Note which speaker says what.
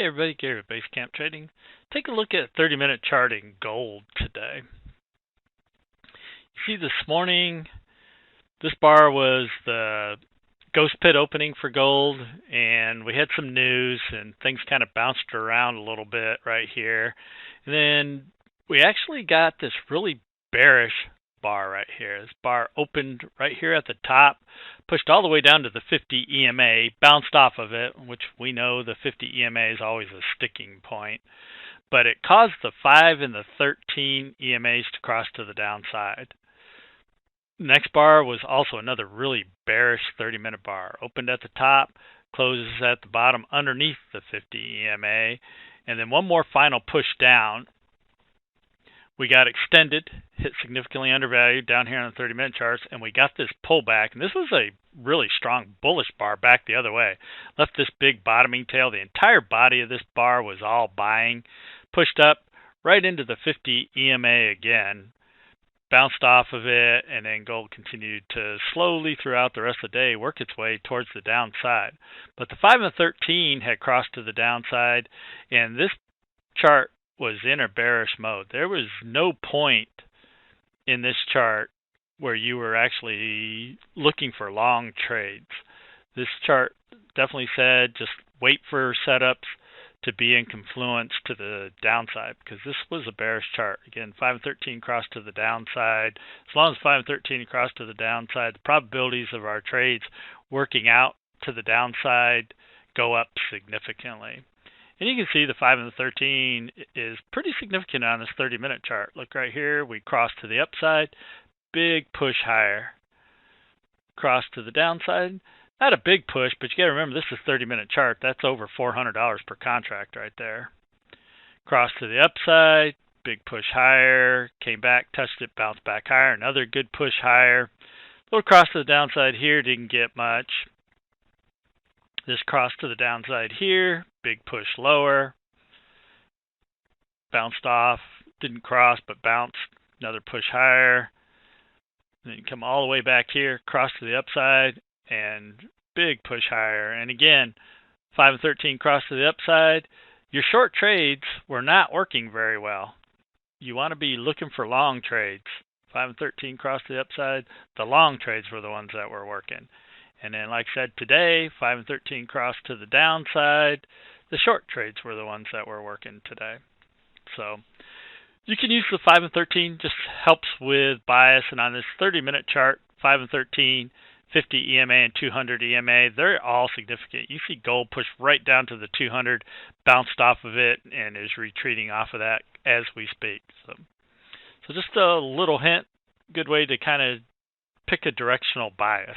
Speaker 1: Hey everybody, Gary with Basecamp Trading. Take a look at 30-minute chart in gold today. You see this morning, this bar was the ghost pit opening for gold, and we had some news and things kind of bounced around a little bit right here. And then we actually got this really bearish bar right here. This bar opened right here at the top, pushed all the way down to the 50 EMA, bounced off of it, which we know the 50 EMA is always a sticking point. But it caused the 5 and the 13 EMAs to cross to the downside. Next bar was also another really bearish 30-minute bar. Opened at the top, closes at the bottom underneath the 50 EMA, and then one more final push down. We got extended, hit significantly undervalued down here on the 30-minute charts, and we got this pullback. And this was a really strong bullish bar back the other way. Left this big bottoming tail. The entire body of this bar was all buying. Pushed up right into the 50 EMA again. Bounced off of it, and then gold continued to slowly throughout the rest of the day work its way towards the downside. But the 5 and 13 had crossed to the downside, and this chart was in a bearish mode. There was no point in this chart where you were actually looking for long trades. This chart definitely said just wait for setups to be in confluence to the downside, because this was a bearish chart. Again, 5 and 13 crossed to the downside. As long as 5 and 13 crossed to the downside, the probabilities of our trades working out to the downside go up significantly. And you can see the 5 and the 13 is pretty significant on this 30-minute chart. Look right here, we crossed to the upside, big push higher. Cross to the downside, not a big push, but you got to remember this is a 30-minute chart. That's over $400 per contract right there. Cross to the upside, big push higher, came back, touched it, bounced back higher, another good push higher. Little cross to the downside here, didn't get much. This cross to the downside here, big push lower, bounced off, didn't cross but bounced, another push higher. Then you come all the way back here, cross to the upside, and big push higher. And again, 5 and 13 cross to the upside. Your short trades were not working very well. You want to be looking for long trades. 5 and 13 cross to the upside. The long trades were the ones that were working. And then, like I said, today, 5 and 13 crossed to the downside. The short trades were the ones that were working today. So you can use the 5 and 13, just helps with bias. And on this 30-minute chart, 5 and 13, 50 EMA and 200 EMA, they're all significant. You see gold push right down to the 200, bounced off of it, and is retreating off of that as we speak. So just a little hint, good way to kind of pick a directional bias.